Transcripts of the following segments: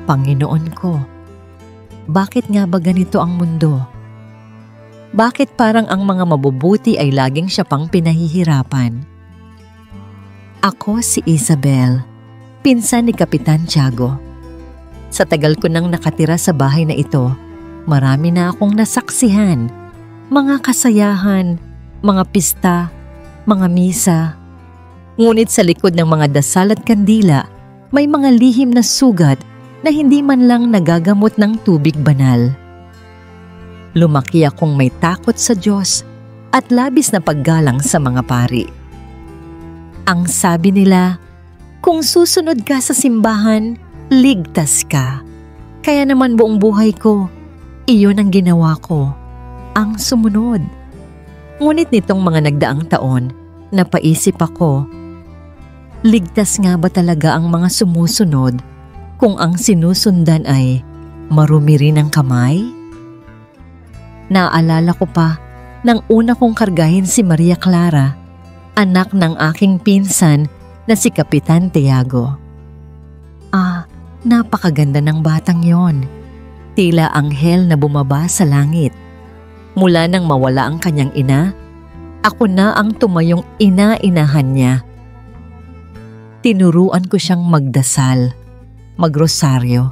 Panginoon ko, bakit nga ba ganito ang mundo? Bakit parang ang mga mabubuti ay laging siya pang pinahihirapan? Ako si Isabel, pinsan ni Kapitan Tiago. Sa tagal ko nang nakatira sa bahay na ito, marami na akong nasaksihan. Mga kasayahan, mga pista, mga misa. Ngunit sa likod ng mga dasal at kandila, may mga lihim na sugat na hindi man lang nagagamot ng tubig banal. Lumaki akong may takot sa Diyos at labis na paggalang sa mga pari. Ang sabi nila, kung susunod ka sa simbahan, ligtas ka. Kaya naman buong buhay ko, iyon ang ginawa ko, ang sumunod. Ngunit nitong mga nagdaang taon, napaisip ako, ligtas nga ba talaga ang mga sumusunod kung ang sinusundan ay marumi rin ang kamay? Naalala ko pa nang una kong kargahin si Maria Clara, anak ng aking pinsan na si Kapitan Tiago. Napakaganda ng batang yon. Tila anghel na bumaba sa langit. Mula nang mawala ang kanyang ina, ako na ang tumayong ina-inahan niya. Tinuruan ko siyang magdasal, magrosaryo,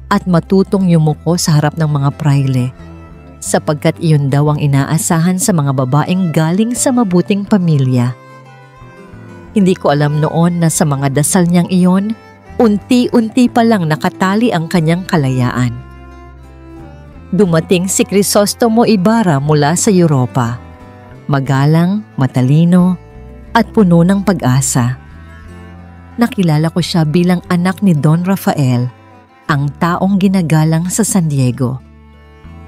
at matutong yumuko sa harap ng mga prayle, sapagkat iyon daw ang inaasahan sa mga babaeng galing sa mabuting pamilya. Hindi ko alam noon na sa mga dasal niyang iyon, unti-unti pa lang nakatali ang kanyang kalayaan. Dumating si Crisostomo Ibarra mula sa Europa. Magalang, matalino, at puno ng pag-asa. Nakilala ko siya bilang anak ni Don Rafael, ang taong ginagalang sa San Diego.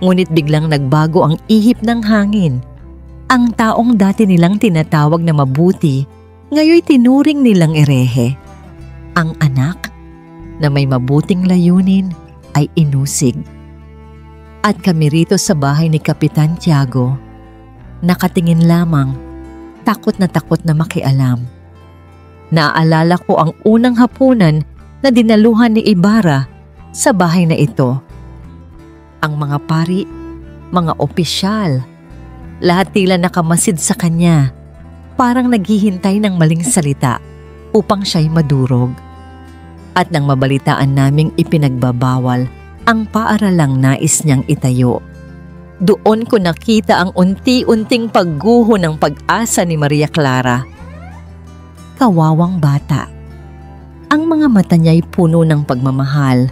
Ngunit biglang nagbago ang ihip ng hangin. Ang taong dati nilang tinatawag na mabuti, ngayoy tinuring nilang erehe. Ang anak na may mabuting layunin ay inusig. At kami rito sa bahay ni Kapitan Tiago, nakatingin lamang, takot na makialam. Naaalala ko ang unang hapunan na dinaluhan ni Ibarra sa bahay na ito. Ang mga pari, mga opisyal, lahat tila nakamasid sa kanya, parang naghihintay ng maling salita upang siya'y madurog. At nang mabalitaan naming ipinagbabawal ang paaralang nais niyang itayo, doon ko nakita ang unti-unting pagguho ng pag-asa ni Maria Clara. Kawawang bata. Ang mga mata niya'y puno ng pagmamahal,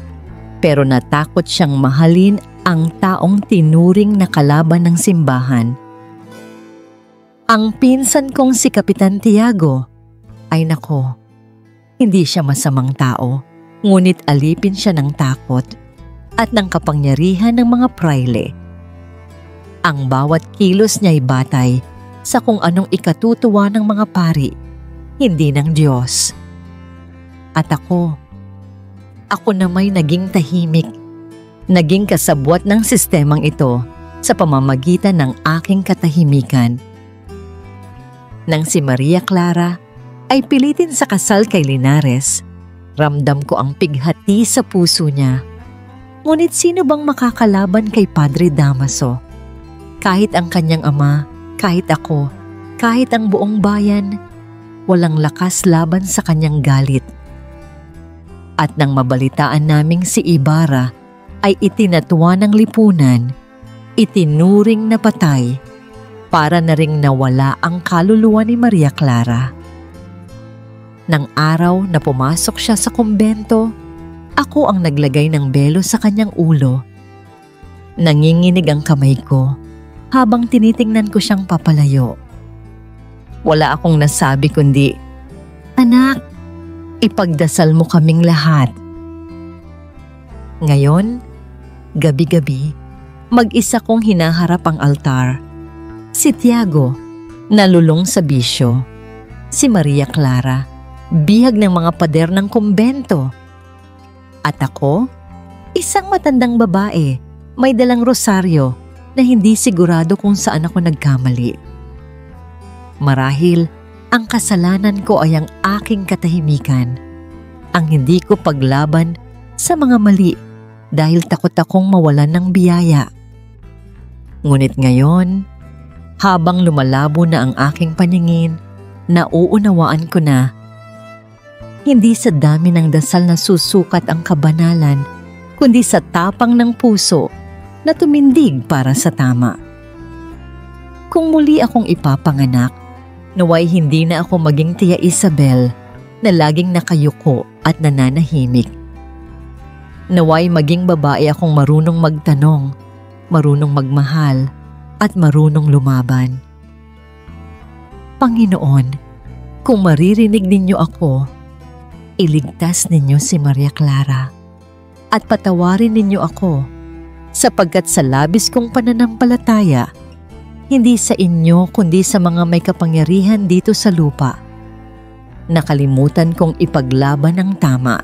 pero natakot siyang mahalin ang taong tinuring na kalaban ng simbahan. Ang pinsan kong si Kapitan Tiago, ay nako, hindi siya masamang tao, ngunit alipin siya ng takot at ng kapangyarihan ng mga prayle. Ang bawat kilos niya'y batay sa kung anong ikatutuwa ng mga pari, hindi ng Diyos. At ako na may naging tahimik, naging kasabwat ng sistemang ito sa pamamagitan ng aking katahimikan. Nang si Maria Clara ay pilitin sa kasal kay Linares, ramdam ko ang pighati sa puso niya. Ngunit sino bang makakalaban kay Padre Damaso? Kahit ang kanyang ama, kahit ako, kahit ang buong bayan, walang lakas laban sa kanyang galit. At nang mabalitaan naming si Ibarra ay itinatuwa ng lipunan, itinuring na patay, para na ring nawala ang kaluluwa ni Maria Clara. Nang araw na pumasok siya sa kumbento, ako ang naglagay ng belo sa kanyang ulo. Nanginginig ang kamay ko habang tinitingnan ko siyang papalayo. Wala akong nasabi kundi, "Anak, ipagdasal mo kaming lahat." Ngayon, gabi-gabi, mag-isa kong hinaharap ang altar. Si Tiago, nalulong sa bisyo. Si Maria Clara, bihag ng mga pader ng kumbento. At ako, isang matandang babae, may dalang rosaryo na hindi sigurado kung saan ako nagkamali. Marahil, ang kasalanan ko ay ang aking katahimikan, ang hindi ko paglaban sa mga mali dahil takot akong mawalan ng biyaya. Ngunit ngayon, habang lumalabo na ang aking paningin, nauunawaan ko na hindi sa dami ng dasal na susukat ang kabanalan, kundi sa tapang ng puso na tumindig para sa tama. Kung muli akong ipapanganak, naway hindi na ako maging Tia Isabel na laging nakayuko at nananahimik. Naway maging babae akong marunong magtanong, marunong magmahal, at marunong lumaban. Panginoon, kung maririnig ninyo ako, iligtas ninyo si Maria Clara at patawarin ninyo ako sapagkat sa labis kong pananampalataya, hindi sa inyo kundi sa mga may kapangyarihan dito sa lupa, nakalimutan kong ipaglaban ang tama